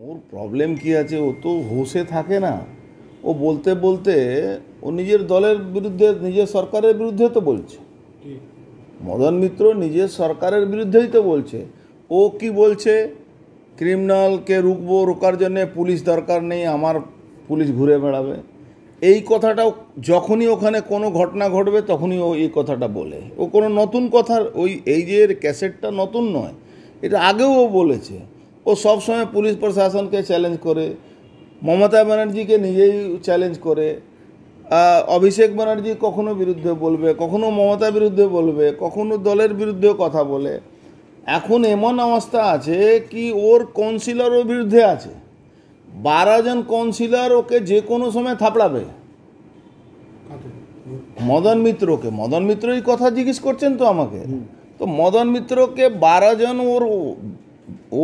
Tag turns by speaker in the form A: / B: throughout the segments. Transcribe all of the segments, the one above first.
A: ওর problem কি আছে, ও তো হোশে থাকে না। ও বলতে বলতে ও নিজের দলের বিরুদ্ধে, নিজের সরকারের বিরুদ্ধে তো বলছে। মদন মিত্র নিজের সরকারের বিরুদ্ধেই তো বলছে। ও কি বলছে, ক্রিমিনালকে রোকার জন্যে পুলিশ দরকার নেই, আমার পুলিশ ঘুরে বেড়াবে। এই কথাটাও যখনই ওখানে কোনো ঘটনা ঘটবে তখনই ও এই কথাটা বলে। ও কোনো নতুন কথা, এই যে ক্যাসেটটা নতুন নয়, এটা আগেও ও বলেছে। ও সবসময় পুলিশ প্রশাসনকে চ্যালেঞ্জ করে, মমতা ব্যানার্জিকে নিজেই চ্যালেঞ্জ করে। অভিষেক ব্যানার্জি কখনো বিরুদ্ধে বলবে, কখনো মমতা বিরুদ্ধে বলবে, কখনো দলের বিরুদ্ধেও কথা বলে। এখন এমন অবস্থা আছে কি ওর কাউন্সিলরও বিরুদ্ধে আছে। 12 জন কাউন্সিলর ওকে যে কোনো সময় থাপড়াবে। মদন মিত্রকে, মদন মিত্রই কথা জিজ্ঞেস করছেন তো আমাকে। তো মদন মিত্রকে 12 জন,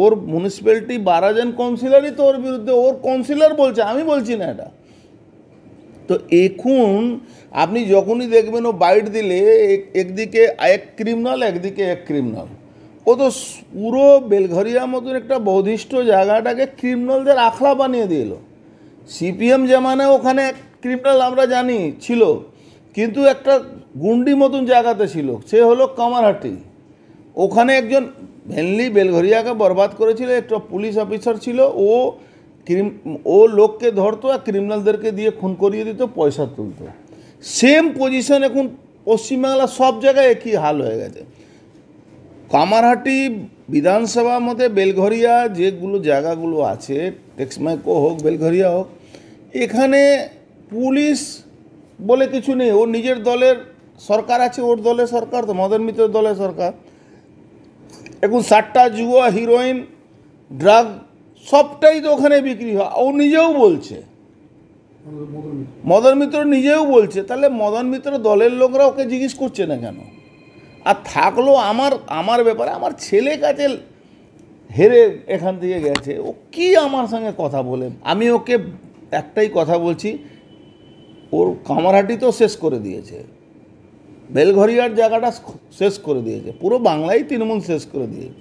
A: ওর মিউনিসিপ্যালিটি 12 জন কাউন্সিলরই তো ওর বিরুদ্ধে। ওর কাউন্সিলর বলছে, আমি বলছি না এটা। তো এখন আপনি যখনই দেখবেন ও বাইট দিলে একদিকে এক ক্রিমিনাল, একদিকে এক ক্রিমিনাল। ও তো পুরো বেলঘরিয়ার মতন একটা বৌধিষ্ঠ জায়গাটাকে ক্রিমিনালদের আখড়া বানিয়ে দিল। সিপিএম জামানায় ওখানে এক ক্রিমিনাল আমরা জানি ছিল, কিন্তু একটা গুন্ডি মতন জায়গাতে ছিল, সে হলো কামারহাটি। ওখানে একজন মেনলি বেলঘরিয়াকে বরবাদ করেছিল, একটা পুলিশ অফিসার ছিল। ও লোককে ধরতো আর ক্রিমিনালদেরকে দিয়ে খুন করিয়ে দিত, পয়সা তুলতো। সেম পজিশন এখন পশ্চিমবাংলার সব জায়গায় একই হাল হয়ে গেছে। কামারহাটি বিধানসভার মধ্যে বেলঘরিয়া যেগুলো জায়গাগুলো আছে, টেক্সমাইকো হোক, বেলঘরিয়া হোক, এখানে পুলিশ বলে কিছু নেই। ওর নিজের দলের সরকার আছে, ওর দলের সরকার তো মদন মিত্রের দলের সরকার। এখন 7টা জুয়া, হিরোইন, ড্রাগ সবটাই তো ওখানে বিক্রি হয়। ও নিজেও বলছে, মদন মিত্র নিজেও বলছে। তাহলে মদন মিত্র দলের লোকরা ওকে জিজ্ঞেস করছে না কেন? আর থাকলো আমার ব্যাপারে, আমার ছেলে কাছে হেরে এখান থেকে গেছে, ও কি আমার সঙ্গে কথা বলে? আমি ওকে একটাই কথা বলছি, ওর কামারহাটি তো শেষ করে দিয়েছে, বেলঘরিয়ার জায়গাটা শেষ করে দিয়েছে, পুরো বাংলাই তৃণমূল শেষ করে দিয়েছে।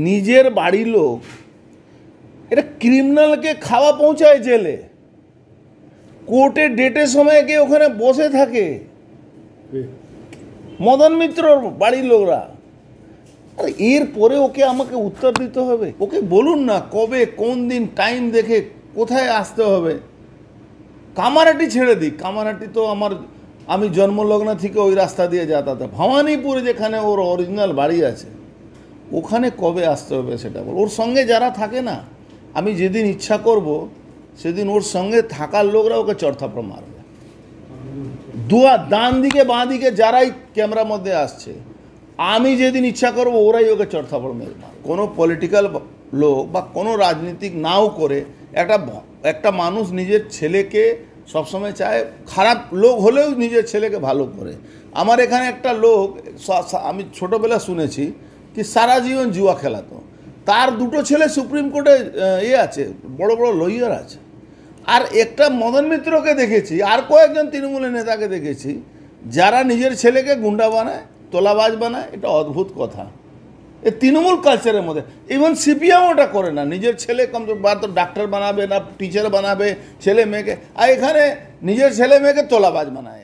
A: নিজের বাড়ির লোক এটা ক্রিমিনালকে খাওয়া পৌঁছায় জেলে, কোর্টে ডেটের সময় গিয়ে ওখানে বসে থাকে মদন মিত্রর বাড়ির লোকরা। এরপরে ওকে আমাকে উত্তর দিতে হবে। ওকে বলুন না কবে, কোন দিন, টাইম দেখে কোথায় আসতে হবে। কামারহাটি ছেড়ে দিই, কামারহাটি তো আমি জন্মলগ্ন থেকে ওই রাস্তা দিয়ে যাতায়াত। ভবানীপুরে যেখানে ওর অরিজিনাল বাড়ি আছে, ওখানে কবে আসতে হবে সেটা বল। ওর সঙ্গে যারা থাকে না, আমি যেদিন ইচ্ছা করব সেদিন ওর সঙ্গে থাকার লোকরা ওকে চড়থাপড় মারবে। ডান দিকে বাঁ দিকে যারাই ক্যামেরার মধ্যে আসছে, আমি যেদিন ইচ্ছা করব ওরাই ওকে চড়থাপড় মেরে মারবে। কোনো পলিটিক্যাল লোক বা কোনো রাজনীতিক নাও করে, একটা মানুষ নিজের ছেলেকে সবসময় চায়, খারাপ লোক হলেও নিজের ছেলেকে ভালো করে। আমার এখানে একটা লোক, আমি ছোটোবেলা শুনেছি কি সারা জীবন জুয়া খেলাতো, তার 2টো ছেলে সুপ্রিম কোর্টে আছে, বড় বড় লয়ার আছে। আর একটা মদন মিত্রকে দেখেছি, আর কয়েকজন তৃণমূলের নেতাকে দেখেছি যারা নিজের ছেলেকে গুন্ডা বানায়, তোলাবাজ বানায়। এটা অদ্ভুত কথা, এ তৃণমূল কালচারের মধ্যে। ইভেন সিপিএম ওটা করে না, নিজের ছেলে তো ডাক্তার বানাবে না টিচার বানাবে ছেলে মেয়েকে, আর এখানে নিজের ছেলে মেয়েকে তোলাবাজ বানায়।